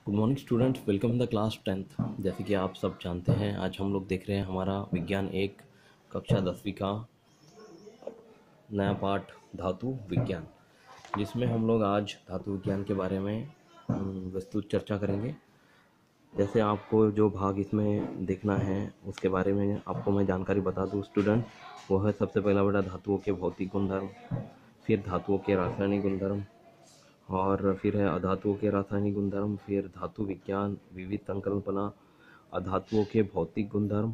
Good morning students, welcome in the class 10th। जैसे कि आप सब जानते हैं, आज हम लोग देख रहे हैं हमारा विज्ञान एक कक्षा 10वीं का नया पाठ धातु विज्ञान, जिसमें हम लोग आज धातु विज्ञान के बारे में विस्तृत चर्चा करेंगे। जैसे आपको जो भाग इसमें देखना है उसके बारे में आपको मैं जानकारी बता दूं स्टूडेंट। वो है सबसे पहला बेटा धातुओं के भौतिक गुणधर्म, फिर धातुओं के रासायनिक गुणधर्म, और फिर है अधातुओं के रासायनिक गुणधर्म, फिर धातु विज्ञान, विविध संकल्पना, अधातुओं के भौतिक गुणधर्म,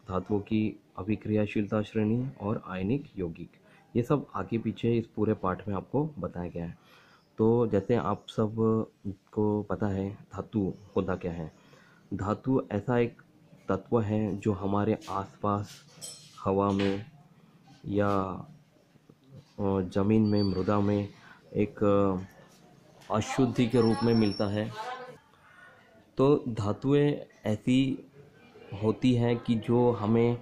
धातुओं की अभिक्रियाशीलता श्रेणी और आयनिक यौगिक। ये सब आगे पीछे इस पूरे पाठ में आपको बताया गया है। तो जैसे आप सब को पता है धातु होता क्या है। धातु ऐसा एक तत्व है जो हमारे आसपास हवा में या ज़मीन में, मृदा में एक अशुद्धि के रूप में मिलता है। तो धातुएं ऐसी होती हैं कि जो हमें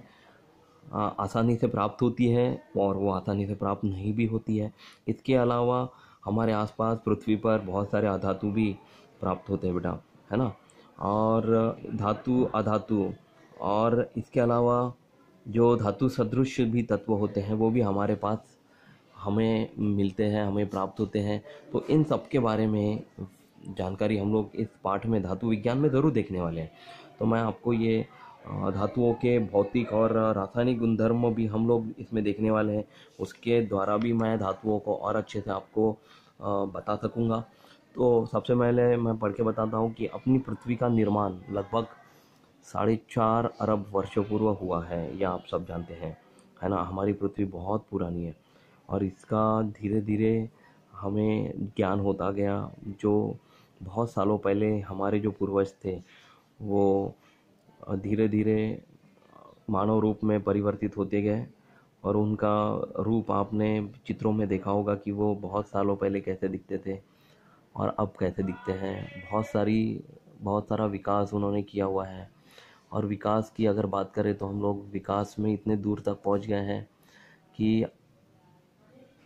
आसानी से प्राप्त होती है और वो आसानी से प्राप्त नहीं भी होती है। इसके अलावा हमारे आसपास पृथ्वी पर बहुत सारे अधातु भी प्राप्त होते हैं बेटा, है ना। और धातु, अधातु और इसके अलावा जो धातु सदृश भी तत्व होते हैं वो भी हमारे पास हमें मिलते हैं, हमें प्राप्त होते हैं। तो इन सब के बारे में जानकारी हम लोग इस पाठ में धातु विज्ञान में ज़रूर देखने वाले हैं। तो मैं आपको ये धातुओं के भौतिक और रासायनिक गुणधर्म भी हम लोग इसमें देखने वाले हैं। उसके द्वारा भी मैं धातुओं को और अच्छे से आपको बता सकूँगा। तो सबसे पहले मैं पढ़ के बताता हूँ कि अपनी पृथ्वी का निर्माण लगभग 4.5 अरब वर्षों पूर्व हुआ है। यह आप सब जानते हैं, है ना। हमारी पृथ्वी बहुत पुरानी है और इसका धीरे धीरे हमें ज्ञान होता गया। जो बहुत सालों पहले हमारे जो पूर्वज थे वो धीरे धीरे मानव रूप में परिवर्तित होते गए, और उनका रूप आपने चित्रों में देखा होगा कि वो बहुत सालों पहले कैसे दिखते थे और अब कैसे दिखते हैं। बहुत सारा विकास उन्होंने किया हुआ है। और विकास की अगर बात करें तो हम लोग विकास में इतने दूर तक पहुंच गए हैं कि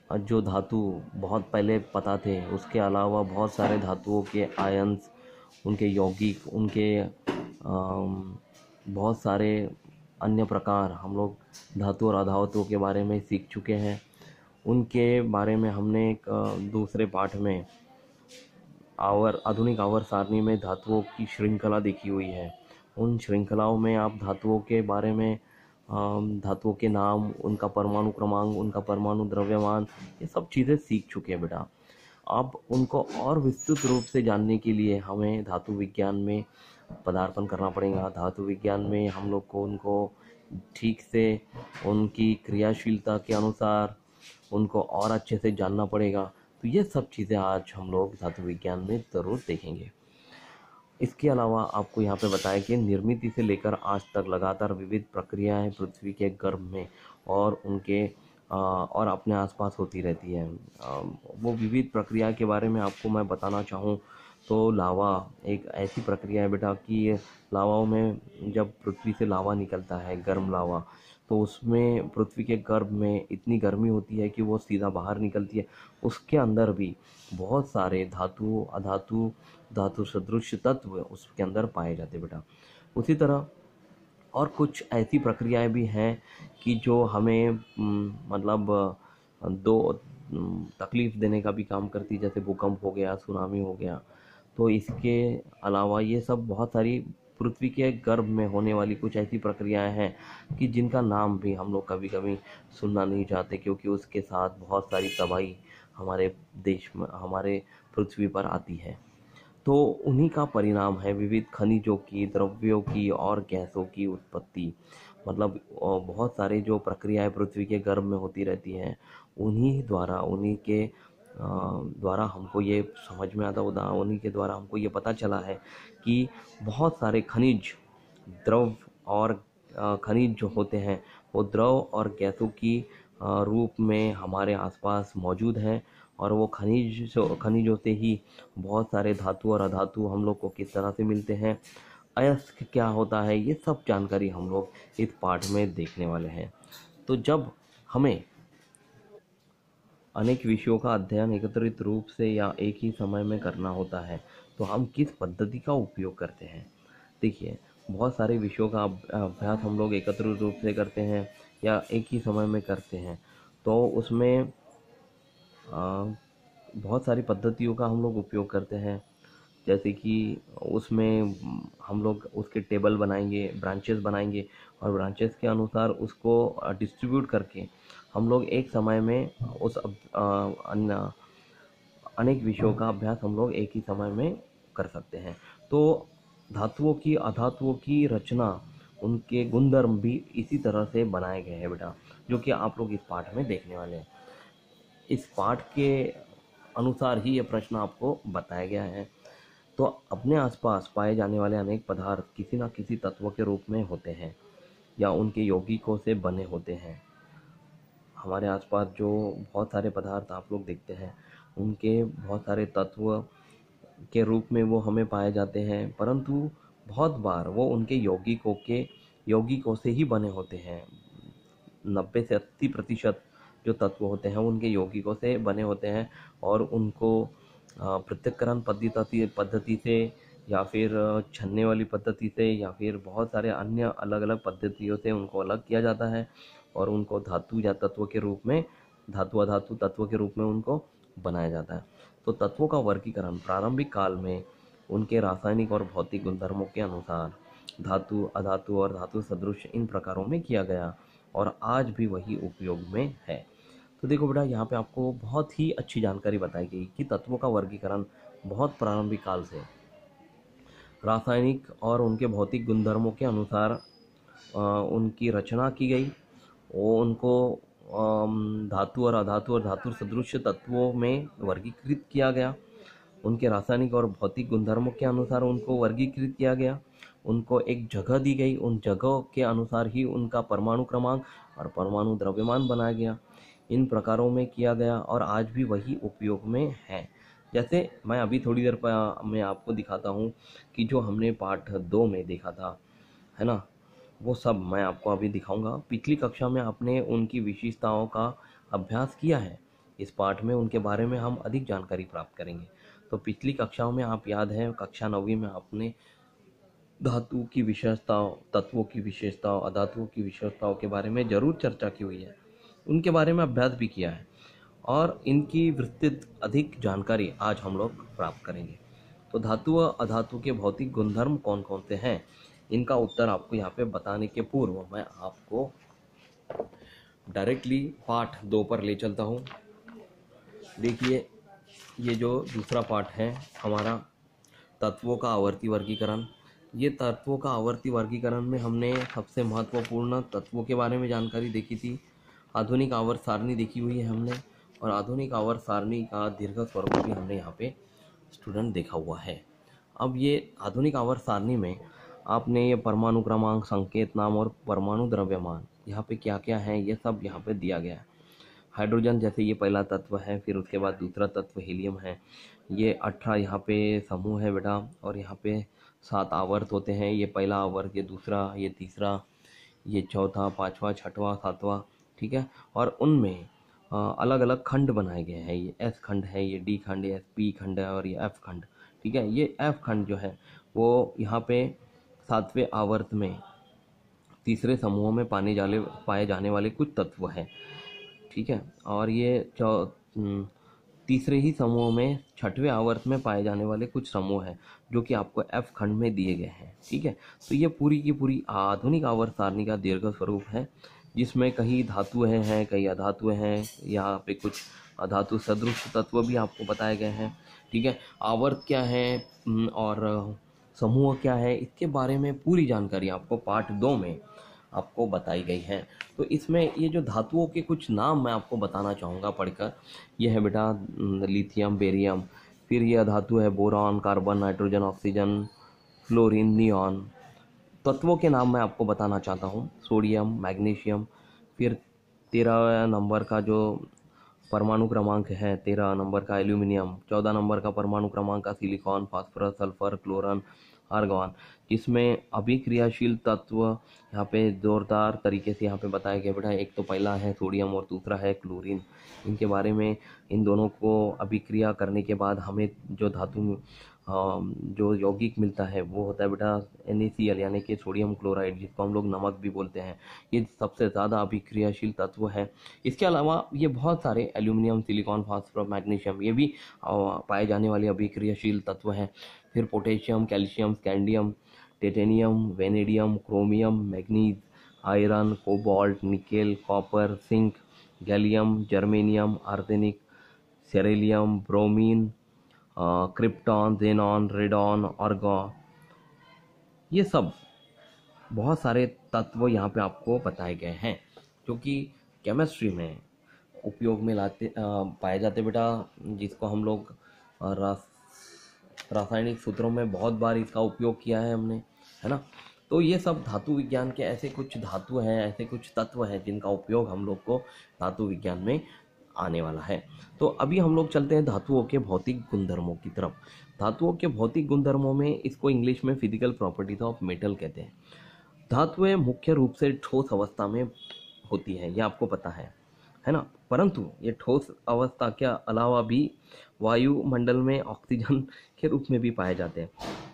जो धातु बहुत पहले पता थे उसके अलावा बहुत सारे धातुओं के आयन्स, उनके यौगिक, उनके बहुत सारे अन्य प्रकार हम लोग धातु और अधातुओं के बारे में सीख चुके हैं। उनके बारे में हमने एक दूसरे पाठ में आधुनिक आवर्त सारणी में धातुओं की श्रृंखला देखी हुई है। उन श्रृंखलाओं में आप धातुओं के बारे में, धातुओं के नाम, उनका परमाणु क्रमांक, उनका परमाणु द्रव्यमान, ये सब चीज़ें सीख चुके हैं बेटा। अब उनको और विस्तृत रूप से जानने के लिए हमें धातु विज्ञान में पदार्पण करना पड़ेगा। धातु विज्ञान में हम लोग को उनको ठीक से उनकी क्रियाशीलता के अनुसार उनको और अच्छे से जानना पड़ेगा। तो ये सब चीज़ें आज हम लोग धातु विज्ञान में ज़रूर देखेंगे। इसके अलावा आपको यहाँ पे बताया कि निर्मित से लेकर आज तक लगातार विविध प्रक्रियाएं पृथ्वी के गर्भ में और उनके और अपने आसपास होती रहती है। वो विविध प्रक्रिया के बारे में आपको मैं बताना चाहूँ तो लावा एक ऐसी प्रक्रिया है बेटा कि लावाओं में जब पृथ्वी से लावा निकलता है, गर्म लावा, तो उसमें पृथ्वी के गर्भ में इतनी गर्मी होती है कि वो सीधा बाहर निकलती है। उसके अंदर भी बहुत सारे धातु, अधातु, धातु सदृश तत्व उसके अंदर पाए जाते बेटा। उसी तरह और कुछ ऐसी प्रक्रियाएं भी हैं कि जो हमें मतलब तकलीफ देने का भी काम करती, जैसे भूकंप हो गया, सुनामी हो गया। तो इसके अलावा ये सब बहुत सारी पृथ्वी के गर्भ में होने वाली कुछ ऐसी प्रक्रियाएं हैं कि जिनका नाम भी हम लोग कभी कभी सुनना नहीं चाहते, क्योंकि उसके साथ बहुत सारी तबाही हमारे देश में, हमारे पृथ्वी पर आती है। तो उन्हीं का परिणाम है विविध खनिजों की, द्रव्यों की और गैसों की उत्पत्ति। मतलब बहुत सारे जो प्रक्रियाएं पृथ्वी के गर्भ में होती रहती हैं, उन्हीं के द्वारा हमको ये समझ में आता, उन्हीं के द्वारा हमको ये पता चला है कि बहुत सारे खनिज, द्रव और खनिज जो होते हैं वो द्रव और गैसों की रूप में हमारे आसपास मौजूद हैं। और वो खनिजों से ही बहुत सारे धातु और अधातु हम लोग को किस तरह से मिलते हैं, अयस्क क्या होता है, ये सब जानकारी हम लोग इस पाठ में देखने वाले हैं। तो जब हमें अनेक विषयों का अध्ययन एकत्रित रूप से या एक ही समय में करना होता है, तो हम किस पद्धति का उपयोग करते हैं? देखिए, बहुत सारे विषयों का अभ्यास हम लोग एकत्रित रूप से करते हैं या एक ही समय में करते हैं, तो उसमें बहुत सारी पद्धतियों का हम लोग उपयोग करते हैं। जैसे कि उसमें हम लोग उसके टेबल बनाएंगे, ब्रांचेस बनाएंगे और ब्रांचेस के अनुसार उसको डिस्ट्रीब्यूट करके हम लोग एक समय में अनेक विषयों का अभ्यास हम लोग एक ही समय में कर सकते हैं। तो धातुओं की अधातुओं की रचना, उनके गुणधर्म भी इसी तरह से बनाए गए हैं बेटा, जो कि आप लोग इस पाठ में देखने वाले हैं। इस पाठ के अनुसार ही ये प्रश्न आपको बताया गया है। तो अपने आसपास पाए जाने वाले अनेक पदार्थ किसी न किसी तत्व के रूप में होते हैं या उनके यौगिकों से बने होते हैं। हमारे आसपास जो बहुत सारे पदार्थ आप लोग देखते हैं, उनके बहुत सारे तत्व के रूप में वो हमें पाए जाते हैं, परंतु बहुत बार वो उनके यौगिकों से ही बने होते हैं। 90 से 80% जो तत्व होते हैं उनके यौगिकों से बने होते हैं और उनको पृथक्करण पद्धति से या फिर छन्ने वाली पद्धति से या फिर बहुत सारे अन्य अलग अलग पद्धतियों से उनको अलग किया जाता है और उनको धातु या तत्व के रूप में, धातु अधातु तत्व के रूप में उनको बनाया जाता है। तो तत्वों का वर्गीकरण प्रारंभिक काल में उनके रासायनिक और भौतिक गुणधर्मों के अनुसार धातु, अधातु और धातु सदृश इन प्रकारों में किया गया और आज भी वही उपयोग में है। तो देखो बेटा, यहाँ पे आपको बहुत ही अच्छी जानकारी बताई गई कि तत्वों का वर्गीकरण बहुत प्रारंभिक काल से रासायनिक और उनके भौतिक गुणधर्मों के अनुसार उनकी रचना की गई। वो उनको धातु और अधातु और धातु सदृश तत्वों में वर्गीकृत किया गया। उनके रासायनिक और भौतिक गुणधर्मों के अनुसार उनको वर्गीकृत किया गया। उनको एक जगह दी गई, उन जगह के अनुसार ही उनका परमाणु क्रमांक और परमाणु द्रव्यमान बनाया गया। इन प्रकारों में किया गया और आज भी वही उपयोग में है। जैसे मैं अभी थोड़ी देर पर मैं आपको दिखाता हूँ कि जो हमने पाठ 2 में देखा था, है ना, वो सब मैं आपको अभी दिखाऊंगा। पिछली कक्षा में आपने उनकी विशेषताओं का अभ्यास किया है। इस पाठ में उनके बारे में हम अधिक जानकारी प्राप्त करेंगे। तो पिछली कक्षाओं में आप याद है, कक्षा 9वीं में आपने धातु की विशेषताओं, तत्वों की विशेषताओं, अधातुओं की विशेषताओं के बारे में जरूर चर्चा की हुई है, उनके बारे में अभ्यास भी किया है और इनकी विस्तृत अधिक जानकारी आज हम लोग प्राप्त करेंगे। तो धातु व अधातु के भौतिक गुणधर्म कौन कौन से हैं, इनका उत्तर आपको यहाँ पे बताने के पूर्व मैं आपको डायरेक्टली पाठ 2 पर ले चलता हूँ। देखिए, ये जो दूसरा पाठ है हमारा, तत्वों का आवर्ती वर्गीकरण। ये तत्वों का आवर्ती वर्गीकरण में हमने सबसे महत्वपूर्ण तत्वों के बारे में जानकारी देखी थी। आधुनिक आवर्त सारणी देखी हुई है हमने, और आधुनिक आवर्त सारणी का दीर्घ स्वरूप भी हमने यहाँ पे स्टूडेंट देखा हुआ है। अब ये आधुनिक आवर्त सारणी में आपने ये परमाणु क्रमांक, संकेत नाम और परमाणु द्रव्यमान यहाँ पे क्या क्या है ये सब यहाँ पे दिया गया है। हाइड्रोजन जैसे ये पहला तत्व है, फिर उसके बाद दूसरा तत्व हीलियम है। ये 18 यहाँ पे समूह है बेटा, और यहाँ पे 7 आवर्त होते हैं। ये पहला आवर्त, ये दूसरा, ये तीसरा, ये चौथा, पांचवा, छठवां, सातवां, ठीक है। और उनमें अलग अलग खंड बनाए गए हैं। ये एस खंड है, ये डी खंड, ये पी खंड है और ये एफ खंड, ठीक है। ये एफ खंड जो है वो यहाँ पे 7वें आवर्त में तीसरे समूह में पाए जाने वाले कुछ तत्व हैं, ठीक है। और ये तीसरे ही समूह में 6वें आवर्त में पाए जाने वाले कुछ समूह हैं जो कि आपको एफ खंड में दिए गए हैं, ठीक है। तो ये पूरी की पूरी आधुनिक आवर्त सारणी का दीर्घ स्वरूप है, जिसमें कई धातुएं हैं, कई अधातुएं हैं। यहाँ पे कुछ अधातु सदृश तत्व भी आपको बताए गए हैं, ठीक है। आवर्त क्या है और समूह क्या है, इसके बारे में पूरी जानकारी आपको पाठ 2 में आपको बताई गई है। तो इसमें ये जो धातुओं के कुछ नाम मैं आपको बताना चाहूँगा पढ़कर। ये है बेटा लिथियम, बेरियम, फिर ये धातु है boron, carbon, nitrogen, oxygen, fluorine, neon. तत्वों के नाम मैं आपको बताना चाहता हूँ, सोडियम, मैग्नीशियम। फिर 13 नंबर का जो परमाणु क्रमांक है 13 नंबर का एल्यूमिनियम, 14 नंबर का परमाणु क्रमांक का silicon, phosphorus, sulphur, chlorine, argon, जिसमें अभिक्रियाशील तत्व यहाँ पे जोरदार तरीके से यहाँ पे बताया गया बेटा। एक तो पहला है सोडियम और दूसरा है क्लोरीन। इनके बारे में, इन दोनों को अभिक्रिया करने के बाद हमें जो धातु जो यौगिक मिलता है वो होता है बेटा NaCl, यानी कि सोडियम क्लोराइड, जिसको हम लोग नमक भी बोलते हैं। ये सबसे ज़्यादा अभिक्रियाशील तत्व है। इसके अलावा ये बहुत सारे एल्यूमिनियम, सिलिकॉन, फास्फोरस, मैग्नीशियम, ये भी पाए जाने वाले अभिक्रियाशील तत्व हैं। फिर potassium, calcium, scandium, titanium, vanadium, chromium, manganese, iron, cobalt, nickel, copper, zinc, gallium, germanium, arsenic, selenium, bromine, krypton, xenon, radon, argon, ये सब बहुत सारे तत्व यहाँ पे आपको बताए गए हैं जो कि केमिस्ट्री में उपयोग में पाए जाते बेटा, जिसको हम लोग रासायनिक सूत्रों में बहुत बार इसका उपयोग किया है हमने, है ना। तो ये सब धातु विज्ञान के ऐसे कुछ धातु हैं, ऐसे कुछ तत्व हैं जिनका उपयोग हम लोग को धातु विज्ञान में आने वाला है। तो अभी हम लोग चलते हैं धातुओं के भौतिक गुणधर्मों की तरफ। धातुओं के भौतिक गुणधर्मों में इसको इंग्लिश में फिजिकल प्रॉपर्टीज ऑफ मेटल कहते हैं। धातुएं मुख्य रूप से ठोस अवस्था में होती है, ये आपको पता है ना। परंतु ये ठोस अवस्था के अलावा भी वायुमंडल में ऑक्सीजन के रूप में भी पाए जाते हैं।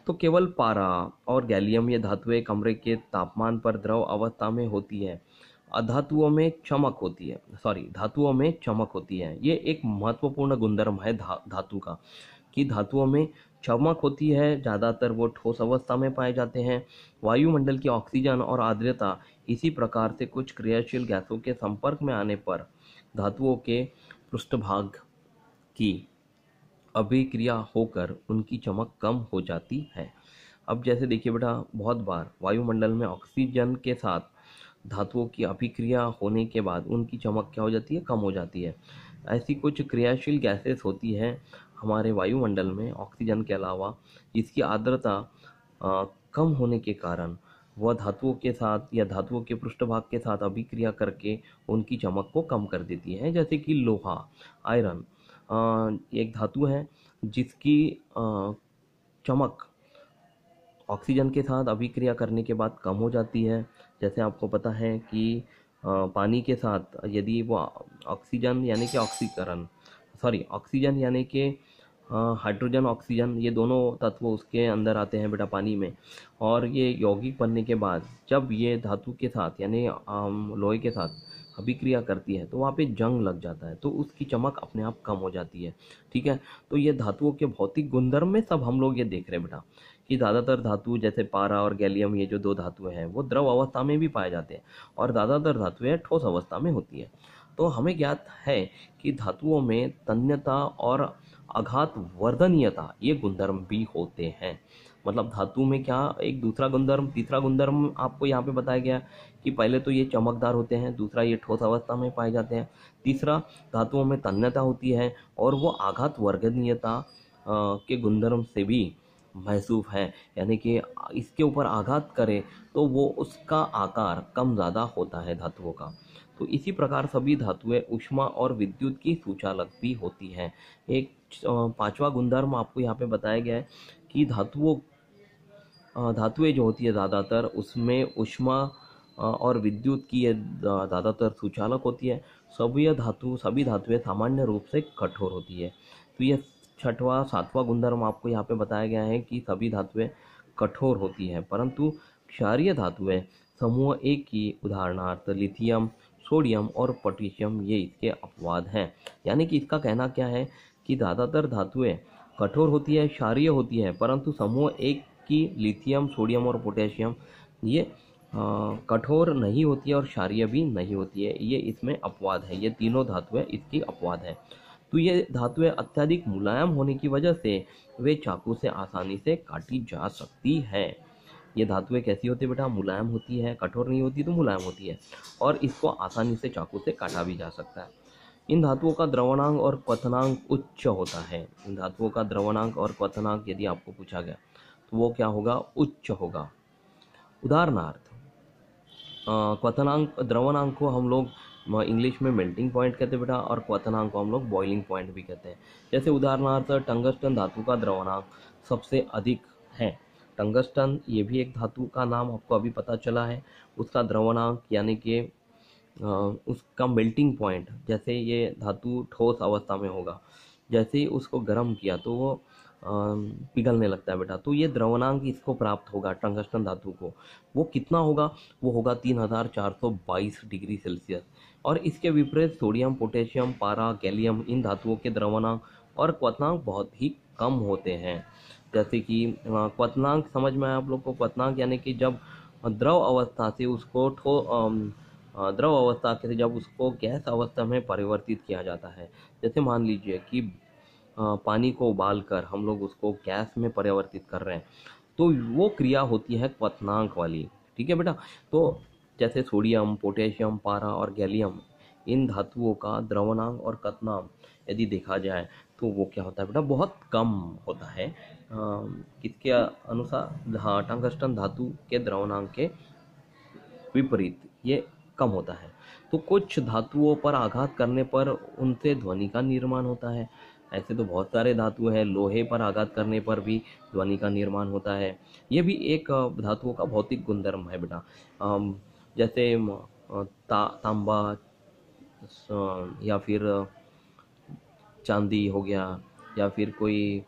तो केवल पारा और गैलियम ये धातुएं कमरे के तापमान पर द्रव अवस्था में होती है। धातुओं में चमक होती है। ये एक महत्वपूर्ण गुणधर्म है धातु का, कि धातुओं में चमक होती है। ज़्यादातर वो ठोस अवस्था में पाए जाते हैं। वायुमंडल की ऑक्सीजन और आर्द्रता, इसी प्रकार से कुछ क्रियाशील गैसों के संपर्क में आने पर धातुओं के पृष्ठभाग की अभिक्रिया होकर उनकी चमक कम हो जाती है। अब जैसे देखिए बेटा, बहुत बार वायुमंडल में ऑक्सीजन के साथ धातुओं की अभिक्रिया होने के बाद उनकी चमक क्या हो जाती है, कम हो जाती है। ऐसी कुछ क्रियाशील गैसेस होती है हमारे वायुमंडल में ऑक्सीजन के अलावा, जिसकी आर्द्रता कम होने के कारण वह धातुओं के साथ या धातुओं के पृष्ठभाग के साथ अभिक्रिया करके उनकी चमक को कम कर देती है। जैसे कि लोहा, आयरन एक धातु है जिसकी चमक ऑक्सीजन के साथ अभिक्रिया करने के बाद कम हो जाती है। जैसे आपको पता है कि पानी के साथ यदि वो ऑक्सीजन यानी कि हाइड्रोजन, ऑक्सीजन, ये दोनों तत्व उसके अंदर आते हैं बेटा पानी में, और ये यौगिक बनने के बाद जब ये धातु के साथ यानी लोहे के साथ अभिक्रिया करती है तो वहाँ पे जंग लग जाता है, तो उसकी चमक अपने आप कम हो जाती है। ठीक है, तो ये धातुओं के भौतिक गुणधर्म में सब हम लोग ये देख रहे हैं बेटा कि ज़्यादातर धातु जैसे पारा और गैलियम, ये जो दो धातुएं हैं वो द्रव अवस्था में भी पाए जाते हैं और ज़्यादातर धातुएं ठोस अवस्था में होती है। तो हमें ज्ञात है कि धातुओं में तन्यता और आघात वर्धनीयता ये गुणधर्म भी होते हैं। मतलब धातु में क्या एक दूसरा गुणधर्म, तीसरा गुणधर्म आपको यहाँ पे बताया गया कि पहले तो ये चमकदार होते हैं, दूसरा ये ठोस अवस्था में पाए जाते हैं, तीसरा धातुओं में तन्यता होती है और वो आघात वर्धनीयता के गुणधर्म से भी महसूस है, यानी कि इसके ऊपर आघात करे तो वो उसका आकार कम ज़्यादा होता है धातुओं का। तो इसी प्रकार सभी धातुएं ऊष्मा और विद्युत की सुचालक भी होती हैं। एक पांचवा गुणधर्म आपको यहाँ पे बताया गया है कि धातुएं जो होती है ज़्यादातर उसमें ऊष्मा और विद्युत की ज़्यादातर सुचालक होती है। सभी धातुएं सामान्य रूप से कठोर होती है। तो ये छठवां सातवां गुणधर्म आपको यहाँ पे बताया गया है कि सभी धातुएं कठोर होती हैं, परंतु क्षारीय धातुएं समूह एक की उदाहरणार्थ लिथियम, सोडियम और पोटेशियम ये इसके अपवाद हैं। यानी कि इसका कहना क्या है कि ज़्यादातर धातुएं कठोर होती है, क्षारीय होती है, परंतु समूह एक की लिथियम, सोडियम और पोटेशियम ये कठोर नहीं होती है और क्षारीय भी नहीं होती है। ये इसमें अपवाद है, ये तीनों धातुएं इसकी अपवाद है। तो ये धातुएं अत्यधिक मुलायम होने की वजह से वे चाकू से आसानी से काटी जा सकती है। ये धातुएं कैसी होती है बेटा, मुलायम होती है, कठोर नहीं होती तो मुलायम होती है, और इसको आसानी से चाकू से काटा भी जा सकता है। इन धातुओं का द्रवणांक और क्वथनांक उच्च होता है। इन धातुओं का द्रवणांक और क्वथनांक यदि आपको पूछा गया तो वो क्या होगा, उच्च होगा। उदाहरणार्थ द्रवणांक को हम लोग इंग्लिश में मेल्टिंग पॉइंट कहते हैं बेटा, और क्वथनांक को हम लोग बॉइलिंग पॉइंट भी कहते हैं। जैसे उदाहरणार्थ टंगस्टन धातु का द्रवणांक सबसे अधिक है। टंगस्टन ये भी एक धातु का नाम आपको अभी पता चला है। उसका द्रवणांक यानी कि उसका मेल्टिंग पॉइंट, जैसे ये धातु ठोस अवस्था में होगा, जैसे ही उसको गर्म किया तो वो पिघलने लगता है बेटा, तो ये द्रवणांक इसको प्राप्त होगा टंगस्टन धातु को। वो कितना होगा? वो होगा 3422 डिग्री सेल्सियस। और इसके विपरीत सोडियम, पोटेशियम, पारा, गैलियम इन धातुओं के द्रवणांक और क्वथनांक बहुत ही कम होते हैं। जैसे कि क्वथनांक समझ में आया आप लोग को? क्वथनांक यानी कि जब द्रव अवस्था से उसको द्रव अवस्था से जब उसको गैस अवस्था में परिवर्तित किया जाता है। जैसे मान लीजिए कि पानी को उबालकर हम लोग उसको गैस में परिवर्तित कर रहे हैं, तो वो क्रिया होती है क्वथनांक वाली। ठीक है बेटा। तो जैसे सोडियम, पोटेशियम, पारा और गैलियम इन धातुओं का द्रवणांक और क्वथनांक यदि देखा जाए तो वो क्या होता है बेटा? बहुत कम होता है। किसके अनुसार? हाँ, टंगस्टन धातु के द्रवणांक के विपरीत ये कम होता है। तो कुछ धातुओं पर आघात करने पर उनसे ध्वनि का निर्माण होता है। ऐसे तो बहुत सारे धातु हैं। लोहे पर आघात करने पर भी ध्वनि का निर्माण होता है। ये भी एक धातुओं का भौतिक गुणधर्म है बेटा। जैसे तांबा या फिर चांदी हो गया, या फिर कोई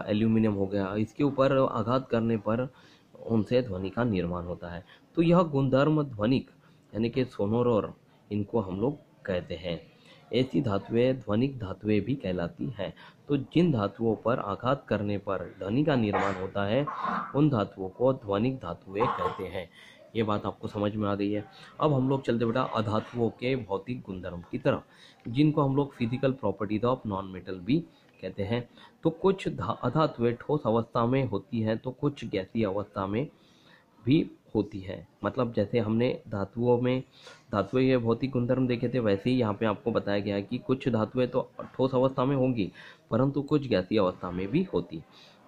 एल्यूमिनियम हो गया, इसके ऊपर आघात करने पर उनसे ध्वनि का निर्माण होता है। तो यह गुणधर्म ध्वनिक यानी कि सोनोरोर इनको हम लोग कहते हैं। ऐसी धातुएं ध्वनिक धातुएं भी कहलाती हैं। तो जिन धातुओं पर आघात करने पर ध्वनि का निर्माण होता है उन धातुओं को ध्वनिक धातुएं कहते हैं। ये बात आपको समझ में आ गई है। अब हम लोग चलते बेटा अधातुओं के भौतिक गुणधर्म की तरफ, जिनको हम लोग physical properties of non metal भी कहते हैं। तो कुछ अधातुएं ठोस अवस्था में होती हैं, तो कुछ गैसीय अवस्था में भी होती है। मतलब जैसे हमने धातुएं के भौतिक गुणधर्म देखे थे, वैसे ही यहाँ पे आपको बताया गया है कि कुछ धातुएं तो ठोस अवस्था में होंगी, परंतु कुछ गैसीय अवस्था में भी होती।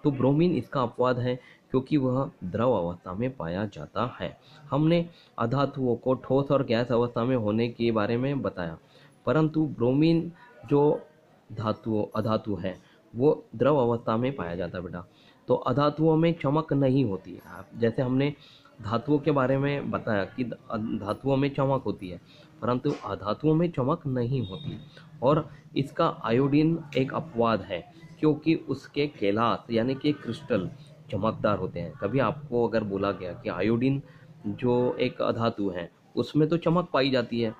तो ब्रोमीन इसका अपवाद है, क्योंकि वह द्रव अवस्था में पाया जाता है। हमने अधातुओं को ठोस और गैस अवस्था में होने के बारे में बताया, परंतु ब्रोमीन जो अधातु है वो द्रव अवस्था में पाया जाता है बेटा। तो अधातुओं में चमक नहीं होती है। जैसे हमने धातुओं के बारे में बताया कि धातुओं में चमक होती है, परंतु अधातुओं में चमक नहीं होती। और इसका आयोडीन एक अपवाद है, क्योंकि उसके केलास यानी कि क्रिस्टल चमकदार होते हैं। कभी आपको अगर बोला गया कि आयोडीन जो एक अधातु है उसमें तो चमक पाई जाती है,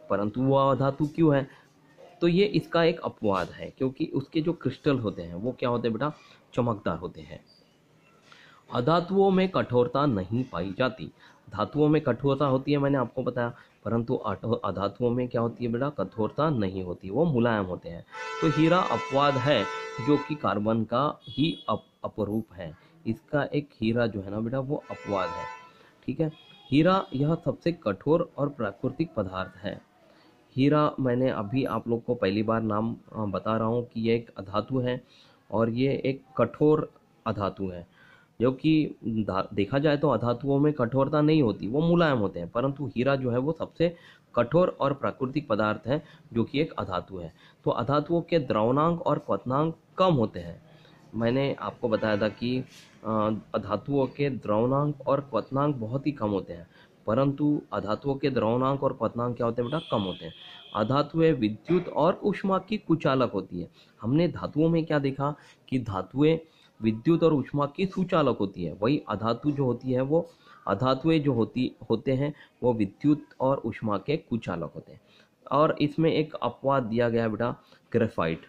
परंतु वह अधातु क्यों है? तो ये इसका एक अपवाद है, क्योंकि उसके जो क्रिस्टल होते हैं वो क्या होते हैं बेटा? चमकदार होते हैं। अधातुओं में कठोरता नहीं पाई जाती। धातुओं में कठोरता होती है, मैंने आपको बताया, परंतु अधातुओं में क्या होती है बेटा? कठोरता नहीं होती, वो मुलायम होते हैं। तो हीरा अपवाद है, जो कि कार्बन का ही अपरूप है। इसका एक हीरा जो है ना बेटा वो अपवाद है। ठीक है। हीरा यह सबसे कठोर और प्राकृतिक पदार्थ है। हीरा मैंने अभी आप लोग को पहली बार नाम बता रहा हूँ कि ये एक अधातु है, और ये एक कठोर अधातु है। जो कि देखा जाए तो अधातुओं में कठोरता नहीं होती, वो मुलायम होते हैं, परंतु हीरा जो है वो सबसे कठोर और प्राकृतिक पदार्थ है, जो कि एक अधातु है। तो अधातुओं के द्रवणांक और क्वथनांक कम होते हैं। मैंने आपको बताया था कि अधातुओं के द्रवणांक और क्वथनांक बहुत ही कम होते हैं, परंतु अधातुओं के द्रवणांक और क्वथनांक क्या होते हैं बेटा? कम होते हैं। अधातुएं विद्युत और ऊष्मा की कुचालक होती है। हमने धातुओं में क्या देखा कि धातुएं विद्युत और ऊष्मा की सुचालक होती है, वही अधातु जो होती है वो अधातुएं जो होते हैं वो विद्युत और ऊष्मा के कुचालक होते हैं। और इसमें एक अपवाद दिया गया है बेटा, ग्रेफाइट।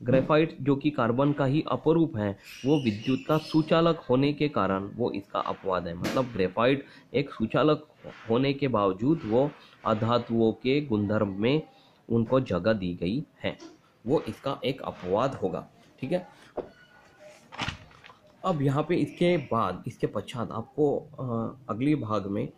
ग्रेफाइट जो कि कार्बन का ही अपरूप है, वो विद्युत का सुचालक होने के कारण वो इसका अपवाद है। मतलब ग्रेफाइट एक सुचालक होने के बावजूद वो अधातुओं के गुणधर्म में उनको जगह दी गई है, वो इसका एक अपवाद होगा। ठीक है। अब यहाँ पे इसके पश्चात आपको अगले भाग में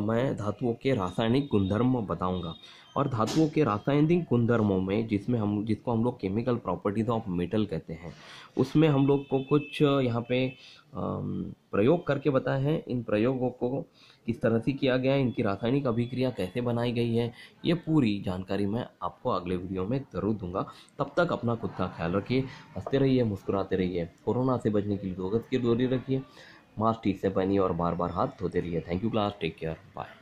मैं धातुओं के रासायनिक गुणधर्म बताऊंगा। और धातुओं के रासायनिक गुणधर्मों में जिसको हम लोग केमिकल प्रॉपर्टीज ऑफ मेटल कहते हैं, उसमें हम लोग को कुछ यहाँ पे प्रयोग करके बताए हैं। इन प्रयोगों को किस तरह से किया गया है, इनकी रासायनिक अभिक्रिया कैसे बनाई गई है, ये पूरी जानकारी मैं आपको अगले वीडियो में ज़रूर दूंगा। तब तक अपना खुद का ख्याल रखिए, हंसते रहिए, मुस्कुराते रहिए, कोरोना से बचने के लिए 2 गज की दूरी रखिए, मास्क ठीक से पहनिए और बार बार हाथ धोते रहिए। Thank you class, take care, bye.